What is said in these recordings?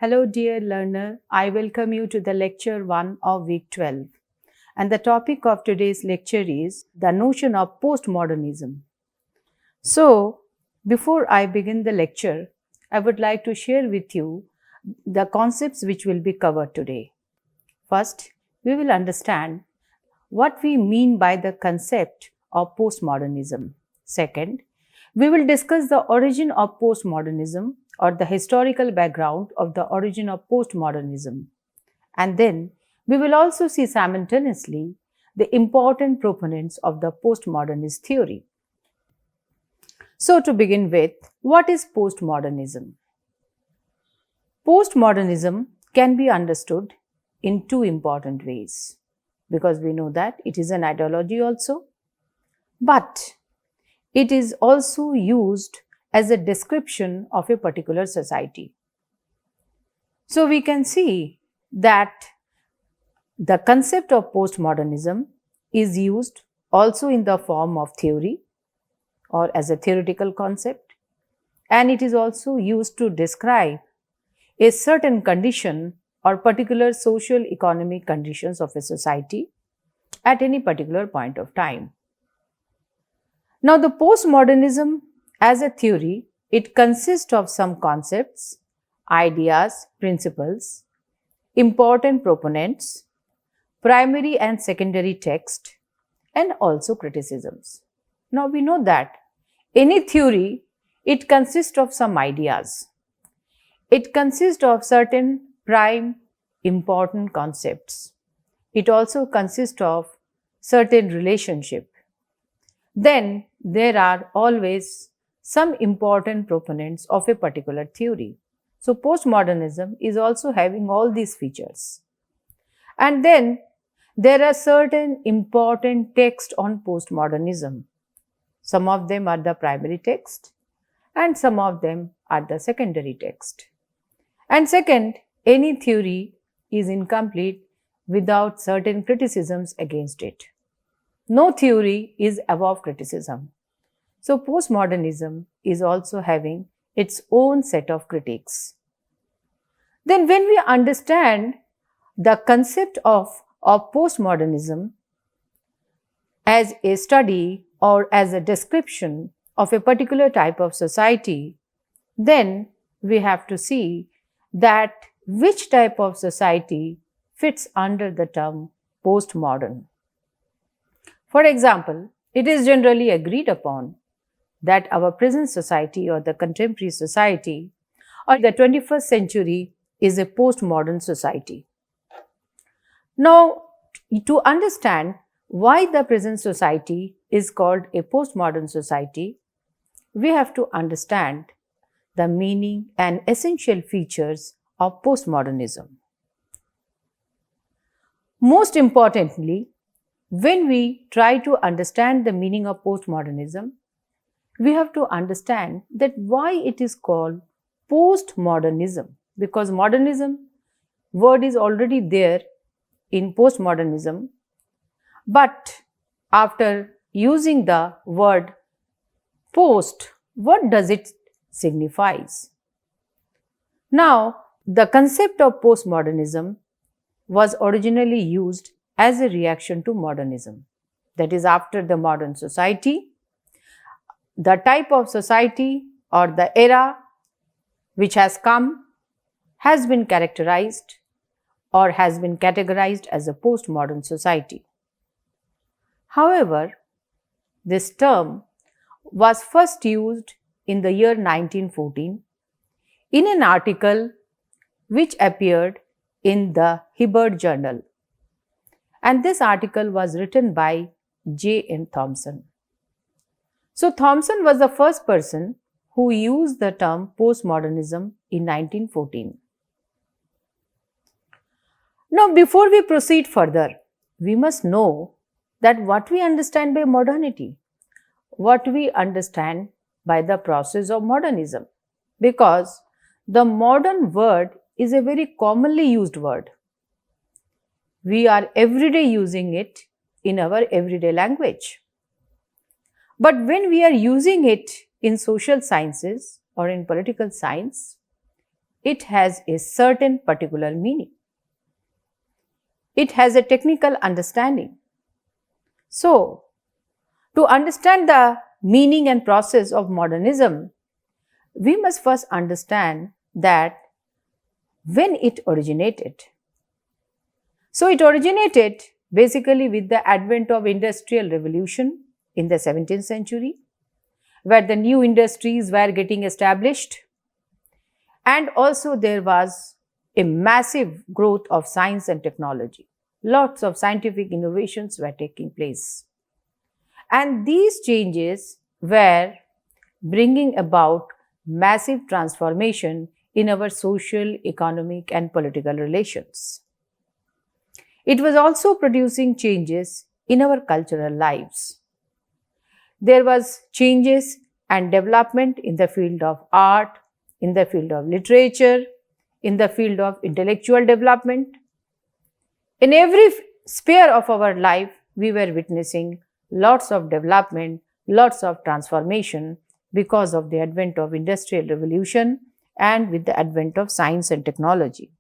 Hello dear learner, I welcome you to the lecture 1 of week 12. And the topic of today's lecture is the notion of postmodernism. So, before I begin the lecture, I would like to share with you the concepts which will be covered today. First, we will understand what we mean by the concept of postmodernism. Second, we will discuss the origin of postmodernism or the historical background of the origin of postmodernism. And then we will also see simultaneously the important proponents of the postmodernist theory. So to begin with, what is postmodernism? Postmodernism can be understood in two important ways, because we know that it is an ideology also, but it is also used as a description of a particular society. So we can see that the concept of postmodernism is used also in the form of theory or as a theoretical concept, and it is also used to describe a certain condition or particular social economic conditions of a society at any particular point of time. Now, the postmodernism as a theory, it consists of some concepts, ideas, principles, important proponents, primary and secondary text, and also criticisms. Now, we know that any theory, it consists of some ideas. It consists of certain prime important concepts. It also consists of certain relationship. Then there are always some important proponents of a particular theory. So postmodernism is also having all these features. And then there are certain important texts on postmodernism. Some of them are the primary text and some of them are the secondary text. And second, any theory is incomplete without certain criticisms against it. No theory is above criticism. So postmodernism is also having its own set of critiques. Then when we understand the concept of postmodernism as a study or as a description of a particular type of society, then we have to see that which type of society fits under the term postmodern. For example, it is generally agreed upon that our present society or the contemporary society or the 21st century is a postmodern society. Now, to understand why the present society is called a postmodern society, we have to understand the meaning and essential features of postmodernism. Most importantly, when we try to understand the meaning of postmodernism, we have to understand that why it is called postmodernism, because modernism word is already there in postmodernism, but after using the word post, what does it signifies? Now, the concept of postmodernism was originally used as a reaction to modernism. That is, after the modern society, the type of society or the era which has come has been characterized or has been categorized as a postmodern society. However, this term was first used in the year 1914 in an article which appeared in the Hibberd Journal. And this article was written by J.M. Thomson. So Thomson was the first person who used the term postmodernism in 1914. Now, before we proceed further, we must know that what we understand by modernity, what we understand by the process of modernism, because the modern word is a very commonly used word. We are everyday using it in our everyday language. But when we are using it in social sciences or in political science, it has a certain particular meaning. It has a technical understanding. So, to understand the meaning and process of modernism, we must first understand that when it originated. So, it originated basically with the advent of industrial revolution in the 17th century, where the new industries were getting established, and also there was a massive growth of science and technology. Lots of scientific innovations were taking place. And these changes were bringing about massive transformation in our social, economic, and political relations. It was also producing changes in our cultural lives. There was changes and development in the field of art, in the field of literature, in the field of intellectual development. In every sphere of our life, we were witnessing lots of development, lots of transformation because of the advent of industrial revolution and with the advent of science and technology.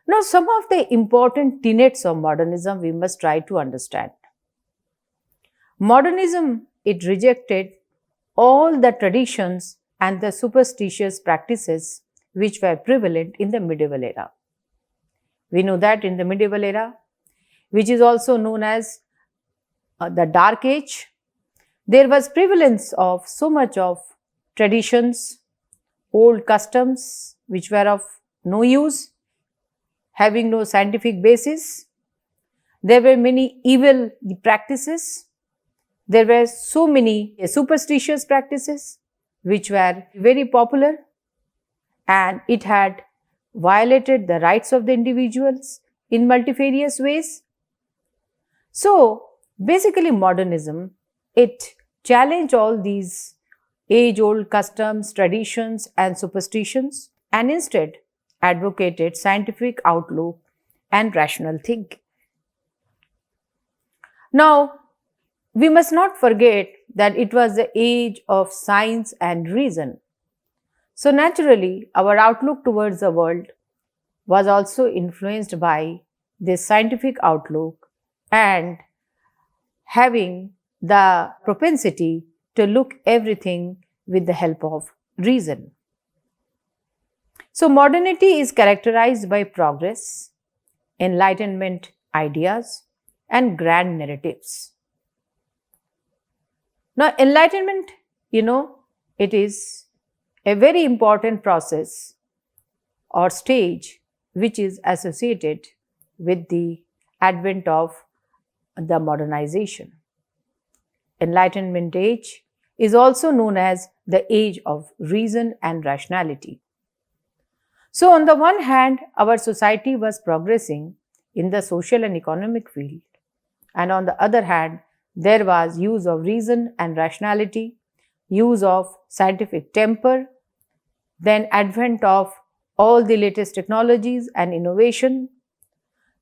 Now, some of the important tenets of modernism we must try to understand. Modernism, it rejected all the traditions and the superstitious practices which were prevalent in the medieval era. We know that in the medieval era, which is also known as the Dark Age, there was prevalence of so much of traditions, old customs which were of no use, having no scientific basis. There were many evil practices. There were so many superstitious practices which were very popular, and it had violated the rights of the individuals in multifarious ways. So, basically modernism, it challenged all these age-old customs, traditions and superstitions, and instead advocated scientific outlook and rational thinking. Now, we must not forget that it was the age of science and reason. So naturally, our outlook towards the world was also influenced by this scientific outlook and having the propensity to look everything with the help of reason. So modernity is characterized by progress, enlightenment ideas, and grand narratives. Now, enlightenment, it is a very important process or stage which is associated with the advent of the modernization. Enlightenment age is also known as the age of reason and rationality. So, on the one hand, our society was progressing in the social and economic field, and on the other hand, there was use of reason and rationality, use of scientific temper, then advent of all the latest technologies and innovation.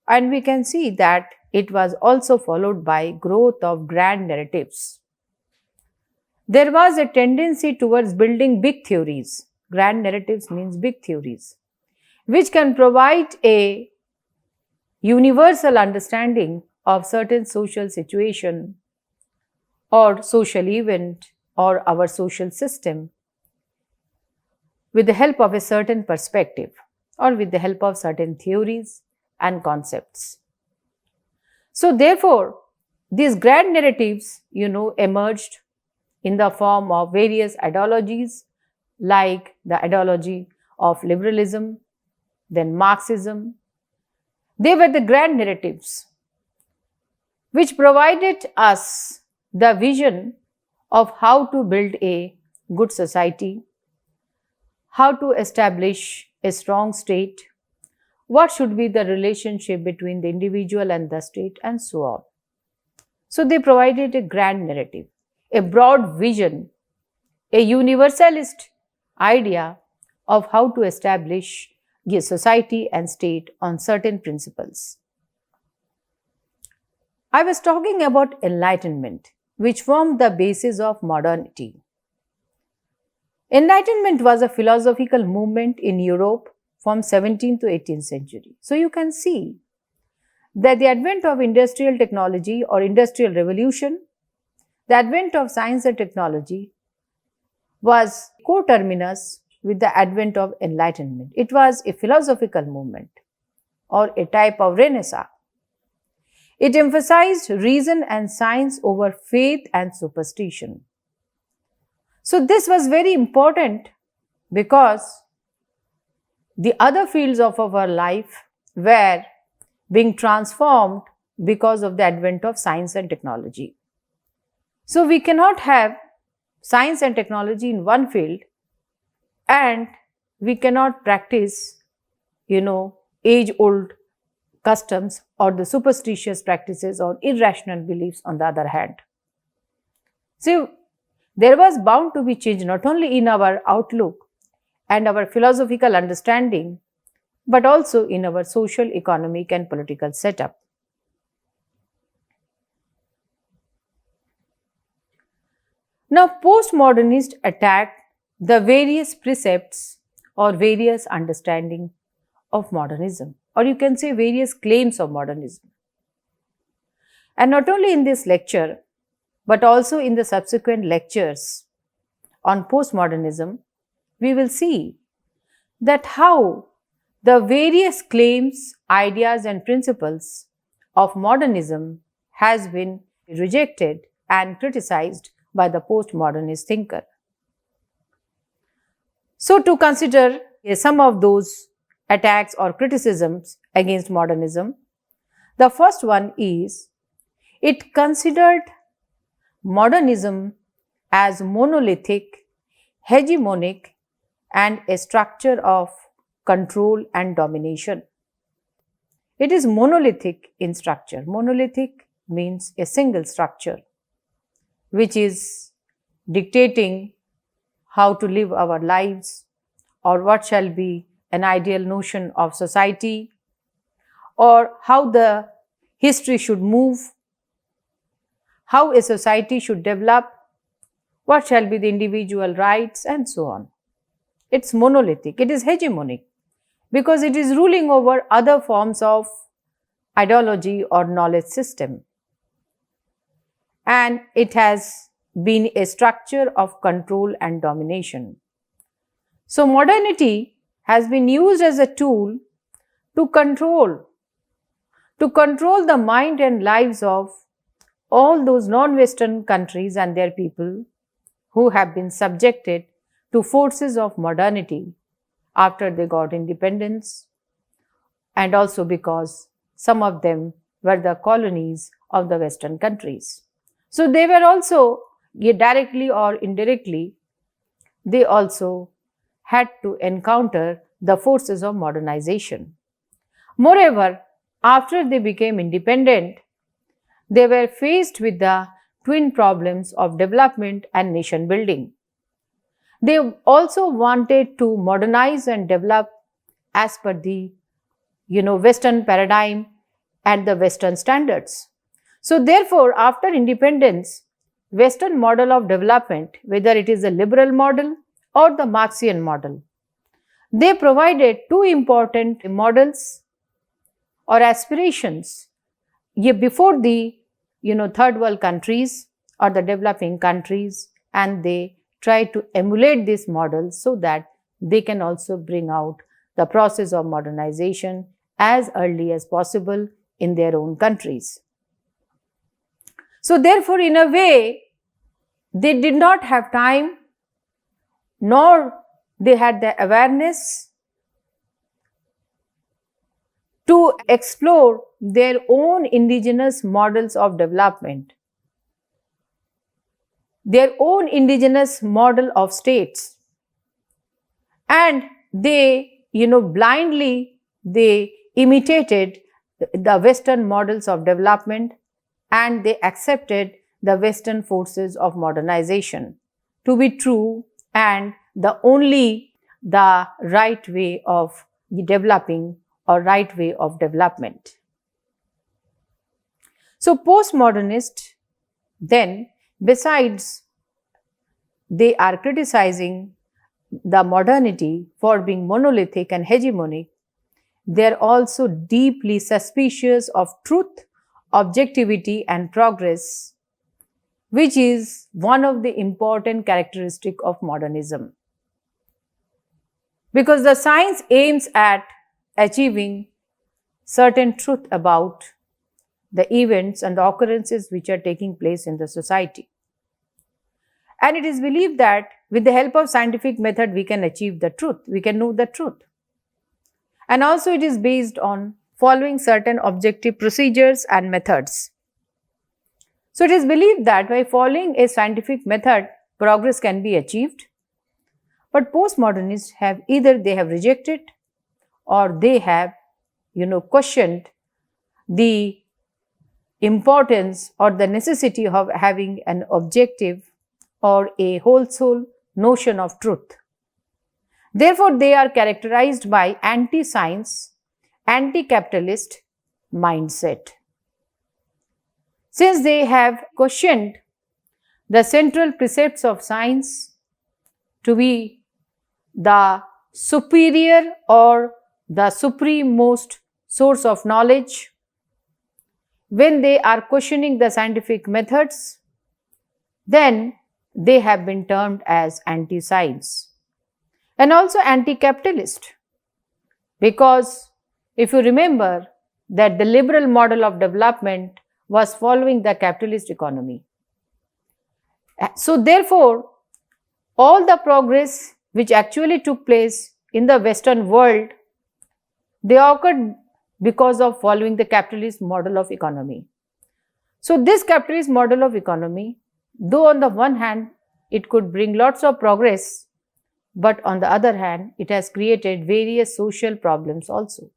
And we can see that it was also followed by growth of grand narratives. There was a tendency towards building big theories. Grand narratives means big theories, which can provide a universal understanding of certain social situation or social event or our social system with the help of a certain perspective or with the help of certain theories and concepts. So therefore, these grand narratives, emerged in the form of various ideologies like the ideology of liberalism, then Marxism. They were the grand narratives which provided us the vision of how to build a good society, how to establish a strong state, what should be the relationship between the individual and the state, and so on. So they provided a grand narrative, a broad vision, a universalist idea of how to establish a society and state on certain principles. I was talking about enlightenment, which formed the basis of modernity. Enlightenment was a philosophical movement in Europe from 17th to 18th century. So you can see that the advent of industrial technology or industrial revolution, the advent of science and technology was coterminous with the advent of enlightenment. It was a philosophical movement or a type of renaissance. It emphasized reason and science over faith and superstition. So this was very important because the other fields of our life were being transformed because of the advent of science and technology. So we cannot have science and technology in one field and we cannot practice, age-old customs or the superstitious practices or irrational beliefs on the other hand. So there was bound to be change not only in our outlook and our philosophical understanding, but also in our social, economic and political setup. Now, postmodernists attacked the various precepts or various understanding of modernism, or you can say various claims of modernism. And not only in this lecture, but also in the subsequent lectures on postmodernism, we will see that how the various claims, ideas and principles of modernism has been rejected and criticized by the postmodernist thinker. So to consider some of those attacks or criticisms against modernism, the first one is it considered modernism as monolithic, hegemonic and a structure of control and domination. It is monolithic in structure. Monolithic means a single structure which is dictating how to live our lives or what shall be an ideal notion of society or how the history should move, how a society should develop, what shall be the individual rights and so on. It's monolithic, it is hegemonic because it is ruling over other forms of ideology or knowledge system. And it has been a structure of control and domination. So modernity has been used as a tool to control the mind and lives of all those non-Western countries and their people who have been subjected to forces of modernity after they got independence, and also because some of them were the colonies of the Western countries. So they were also, directly or indirectly, they also had to encounter the forces of modernization. Moreover, after they became independent, they were faced with the twin problems of development and nation building. They also wanted to modernize and develop as per the Western paradigm and the Western standards. So therefore, after independence, Western model of development, whether it is a liberal model or the Marxian model, they provided two important models or aspirations before the third world countries or the developing countries, and they try to emulate this model so that they can also bring out the process of modernization as early as possible in their own countries. So therefore, in a way, they did not have time, nor they had the awareness to explore their own indigenous models of development, their own indigenous model of states. And they, blindly, they imitated the Western models of development and they accepted the Western forces of modernization to be true and the right way of developing or right way of development. So postmodernists then, besides they are criticizing the modernity for being monolithic and hegemonic, they are also deeply suspicious of truth, objectivity, and progress, which is one of the important characteristics of modernism. Because the science aims at achieving certain truth about the events and the occurrences which are taking place in the society. And it is believed that with the help of scientific method, we can achieve the truth, we can know the truth. And also it is based on following certain objective procedures and methods. So it is believed that by following a scientific method, progress can be achieved. But postmodernists have either they have rejected or they have, questioned the importance or the necessity of having an objective or a wholesale notion of truth. Therefore, they are characterized by anti-science, anti-capitalist mindset. Since they have questioned the central precepts of science to be the superior or the supremost source of knowledge, when they are questioning the scientific methods, then they have been termed as anti-science and also anti-capitalist. Because if you remember that the liberal model of development was following the capitalist economy. So therefore, all the progress which actually took place in the Western world, they occurred because of following the capitalist model of economy. So this capitalist model of economy, though on the one hand, it could bring lots of progress, but on the other hand, it has created various social problems also.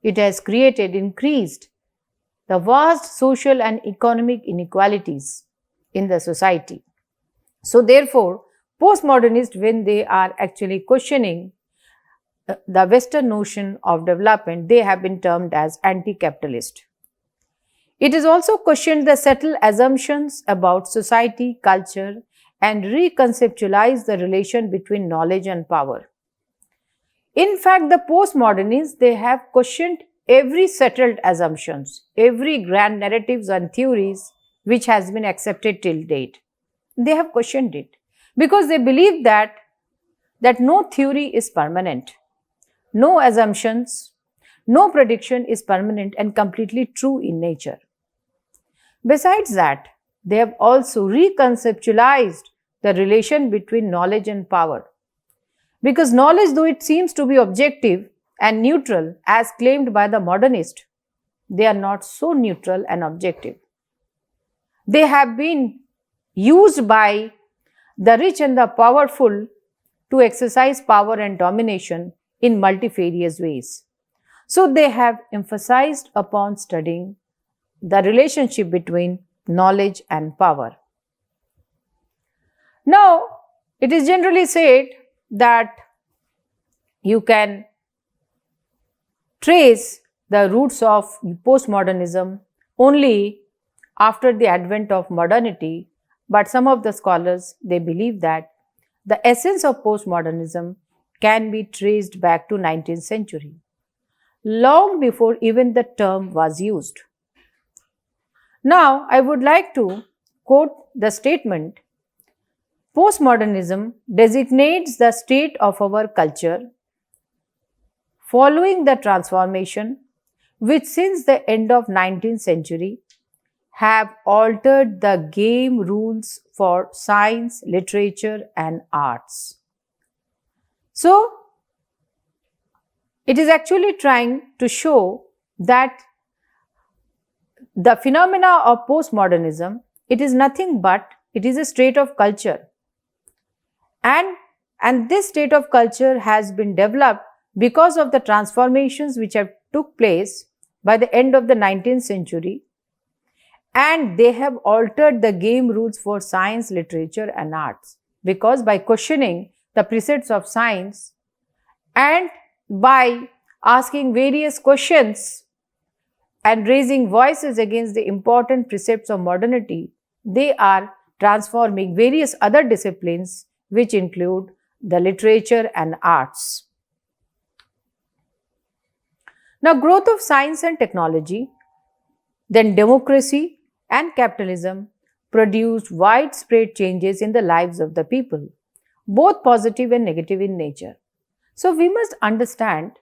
It has increased the vast social and economic inequalities in the society. So therefore, postmodernists, when they are actually questioning the Western notion of development, they have been termed as anti-capitalist. It is also questioned the subtle assumptions about society, culture, and reconceptualize the relation between knowledge and power. In fact, the postmodernists, they have questioned every settled assumptions, every grand narratives and theories which has been accepted till date. They have questioned it because they believe that no theory is permanent, no assumptions, no prediction is permanent and completely true in nature. Besides that, they have also reconceptualized the relation between knowledge and power. Because knowledge, though it seems to be objective and neutral as claimed by the modernist, they are not so neutral and objective. They have been used by the rich and the powerful to exercise power and domination in multifarious ways. So they have emphasized upon studying the relationship between knowledge and power. Now, it is generally said that you can trace the roots of postmodernism only after the advent of modernity, but some of the scholars, they believe that the essence of postmodernism can be traced back to 19th century, long before even the term was used. Now, I would like to quote the statement, postmodernism designates the state of our culture following the transformation which since the end of 19th century have altered the game rules for science, literature and arts. So, it is actually trying to show that the phenomena of postmodernism, it is nothing but it is a state of culture. And this state of culture has been developed because of the transformations which have took place by the end of the 19th century, and they have altered the game rules for science, literature and arts, because by questioning the precepts of science and by asking various questions and raising voices against the important precepts of modernity, they are transforming various other disciplines which include the literature and arts. Now, growth of science and technology, then democracy and capitalism produced widespread changes in the lives of the people, both positive and negative in nature. So, we must understand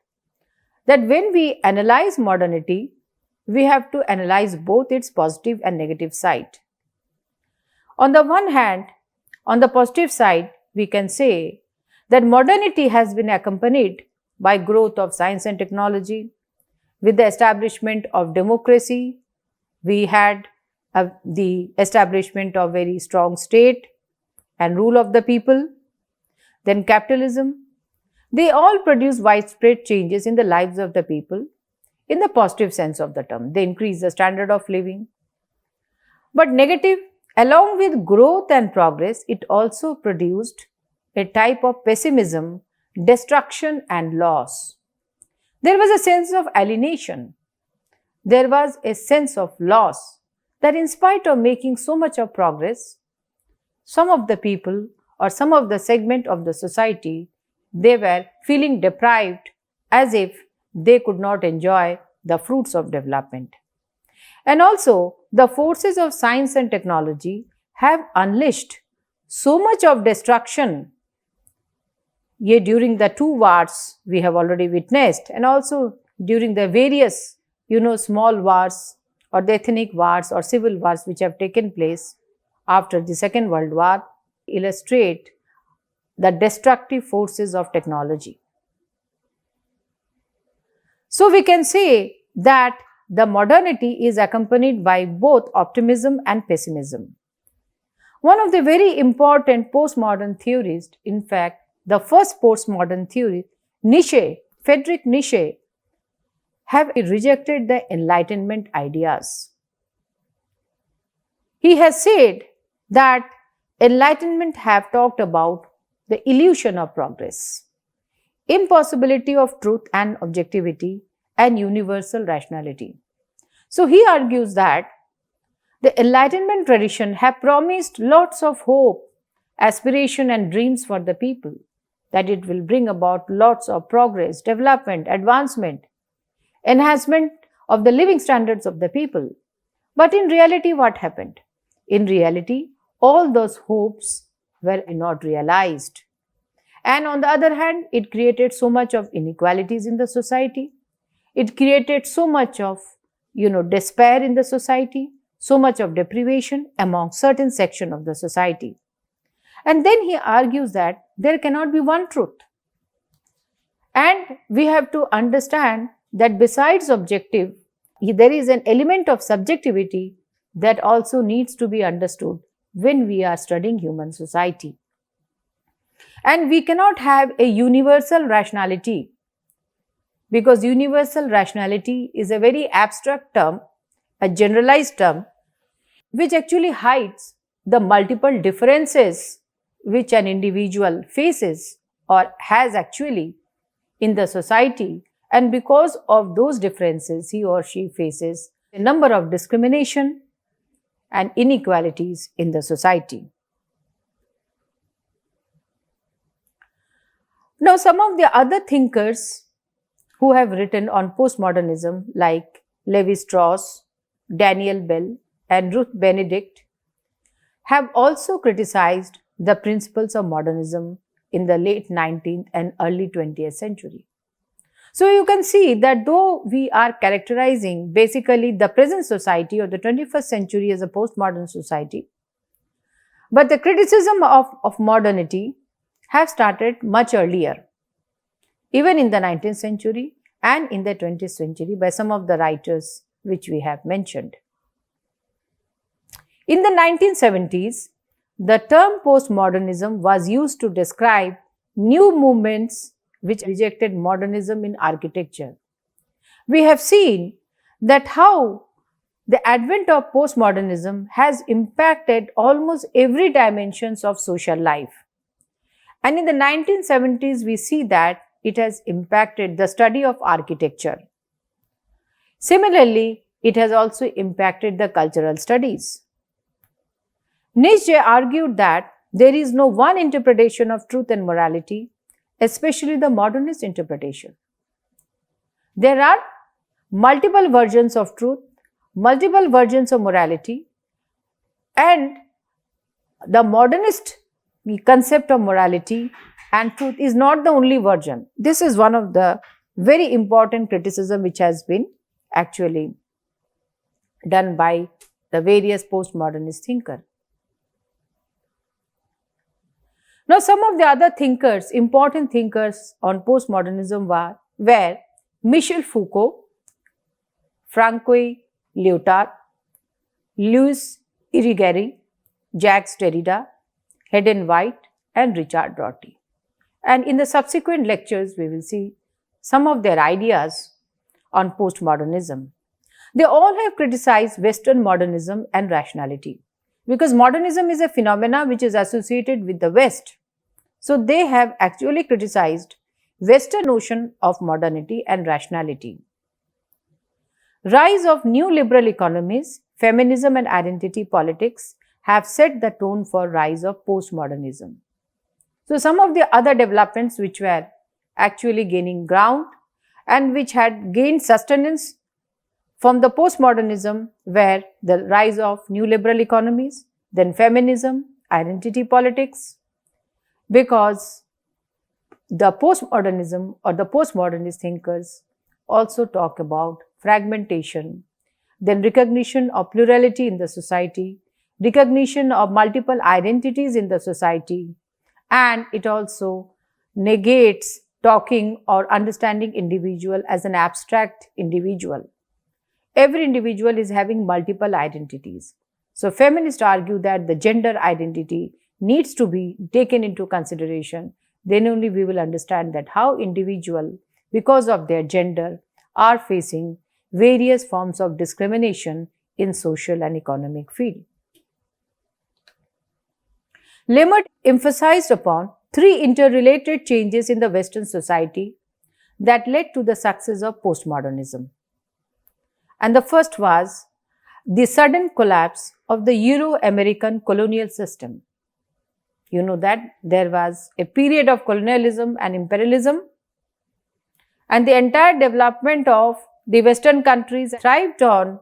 that when we analyze modernity, we have to analyze both its positive and negative side. On the one hand, on the positive side, we can say that modernity has been accompanied by growth of science and technology. With the establishment of democracy, we had the establishment of very strong state and rule of the people. Then capitalism, they all produce widespread changes in the lives of the people in the positive sense of the term. They increase the standard of living. But negative, along with growth and progress, it also produced a type of pessimism, destruction and loss. There was a sense of alienation. There was a sense of loss that in spite of making so much of progress, some of the people or some of the segment of the society, they were feeling deprived as if they could not enjoy the fruits of development. And also, the forces of science and technology have unleashed so much of destruction. Yet during the two wars we have already witnessed, and also during the various, small wars or the ethnic wars or civil wars which have taken place after the Second World War, illustrate the destructive forces of technology. So we can say that the modernity is accompanied by both optimism and pessimism. One of the very important postmodern theorists, in fact, the first postmodern theorist, Friedrich Nietzsche, have rejected the Enlightenment ideas. He has said that Enlightenment have talked about the illusion of progress, impossibility of truth and objectivity, and universal rationality. So he argues that the Enlightenment tradition have promised lots of hope, aspiration and dreams for the people, that it will bring about lots of progress, development, advancement, enhancement of the living standards of the people. But in reality, what happened? In reality, all those hopes were not realized. And on the other hand, it created so much of inequalities in the society. It created so much of, despair in the society, so much of deprivation among certain section of the society. And then he argues that there cannot be one truth. And we have to understand that besides objective, there is an element of subjectivity that also needs to be understood when we are studying human society. And we cannot have a universal rationality, because universal rationality is a very abstract term, a generalized term, which actually hides the multiple differences which an individual faces or has actually in the society. And because of those differences, he or she faces a number of discrimination and inequalities in the society. Now, some of the other thinkers who have written on postmodernism, like Levi-Strauss, Daniel Bell, and Ruth Benedict, have also criticized the principles of modernism in the late 19th and early 20th century. So you can see that though we are characterizing basically the present society or the 21st century as a postmodern society, but the criticism of modernity have started much earlier, even in the 19th century and in the 20th century by some of the writers which we have mentioned. In the 1970s, the term postmodernism was used to describe new movements which rejected modernism in architecture. We have seen that how the advent of postmodernism has impacted almost every dimensions of social life. And in the 1970s, we see that it has impacted the study of architecture. Similarly, it has also impacted the cultural studies. Nietzsche argued that there is no one interpretation of truth and morality, especially the modernist interpretation. There are multiple versions of truth, multiple versions of morality, and the modernist concept of morality and truth is not the only version. This is one of the very important criticism which has been actually done by the various postmodernist thinkers. Now, some of the other thinkers, important thinkers on postmodernism were Michel Foucault, Francois Lyotard, Louis Irigaray, Jacques Derrida, Hayden White, and Richard Rorty. And in the subsequent lectures, we will see some of their ideas on postmodernism. They all have criticized Western modernism and rationality, because modernism is a phenomena which is associated with the West. So they have actually criticized Western notion of modernity and rationality. Rise of new liberal economies, feminism and identity politics have set the tone for rise of postmodernism. So some of the other developments which were actually gaining ground and which had gained sustenance from the postmodernism were the rise of new liberal economies, then feminism, identity politics, because the postmodernism or the postmodernist thinkers also talk about fragmentation, then recognition of plurality in the society, recognition of multiple identities in the society, and it also negates talking or understanding individual as an abstract individual. Every individual is having multiple identities. So feminists argue that the gender identity needs to be taken into consideration. Then only we will understand that how individual, because of their gender, are facing various forms of discrimination in social and economic field. Lemert emphasized upon three interrelated changes in the Western society that led to the success of postmodernism. And the first was the sudden collapse of the Euro-American colonial system. You know that there was a period of colonialism and imperialism, and the entire development of the Western countries thrived on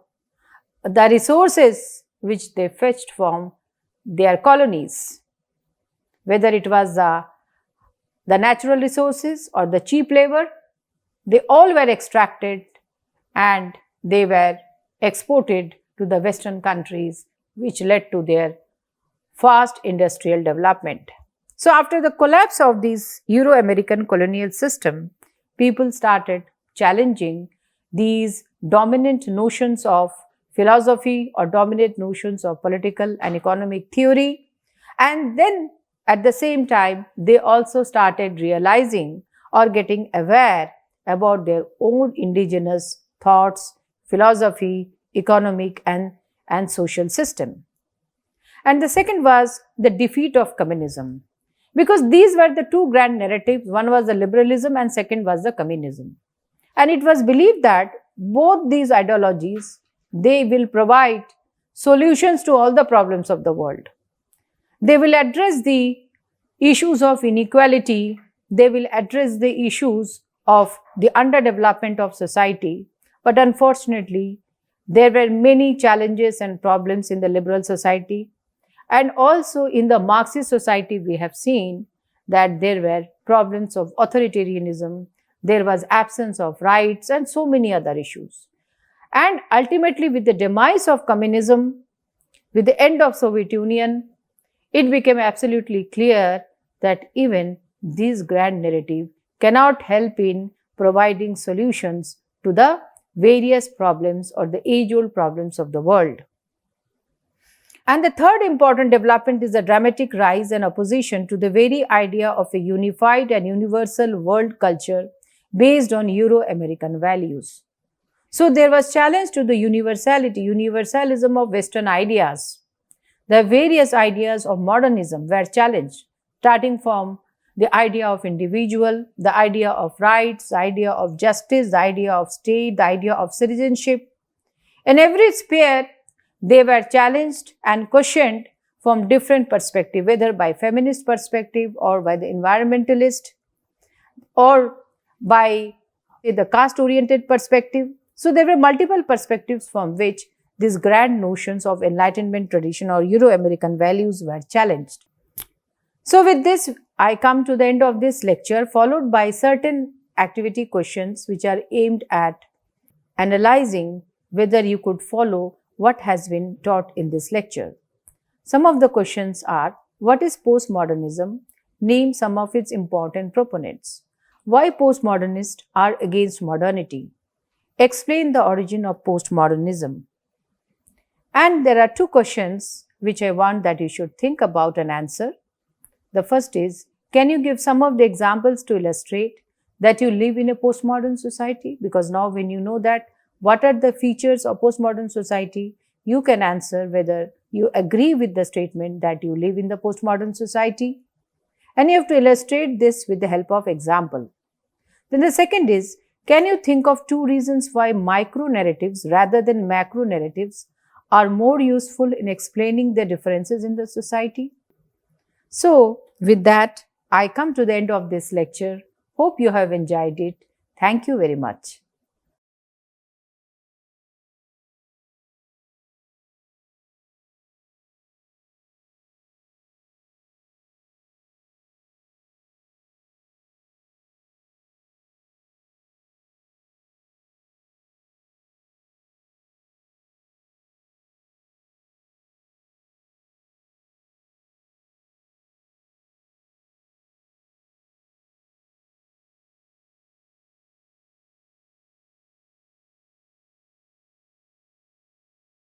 the resources which they fetched from their colonies, whether it was the natural resources or the cheap labor. They all were extracted and they were exported to the Western countries, which led to their fast industrial development. So after the collapse of this Euro-American colonial system, people started challenging these dominant notions of philosophy or dominant notions of political and economic theory. And then at the same time, they also started realizing or getting aware about their own indigenous thoughts, philosophy, economic and social system. And the second was the defeat of communism, because these were the two grand narratives. One was the liberalism and second was the communism. And it was believed that both these ideologies, they will provide solutions to all the problems of the world. They will address the issues of inequality, they will address the issues of the underdevelopment of society. But unfortunately, there were many challenges and problems in the liberal society. And also in the Marxist society, we have seen that there were problems of authoritarianism, there was absence of rights and so many other issues. And ultimately, with the demise of communism, with the end of Soviet Union, it became absolutely clear that even this grand narrative cannot help in providing solutions to the various problems or the age-old problems of the world. And the third important development is the dramatic rise and opposition to the very idea of a unified and universal world culture based on Euro-American values. So there was challenge to the universalism of Western ideas. The various ideas of modernism were challenged, starting from the idea of individual, the idea of rights, the idea of justice, the idea of state, the idea of citizenship. In every sphere, they were challenged and questioned from different perspectives, whether by feminist perspective or by the environmentalist or by the caste-oriented perspective. So there were multiple perspectives from which these grand notions of Enlightenment tradition or Euro-American values were challenged. So with this, I come to the end of this lecture, followed by certain activity questions which are aimed at analyzing whether you could follow what has been taught in this lecture. Some of the questions are: what is postmodernism? Name some of its important proponents. Why postmodernists are against modernity? Explain the origin of postmodernism. And there are two questions which I want that you should think about and answer. The first is, can you give some of the examples to illustrate that you live in a postmodern society? Because now when you know that what are the features of postmodern society, you can answer whether you agree with the statement that you live in the postmodern society. And you have to illustrate this with the help of example. Then the second is, can you think of two reasons why micro-narratives rather than macro-narratives are more useful in explaining the differences in the society? So, with that, I come to the end of this lecture. Hope you have enjoyed it. Thank you very much.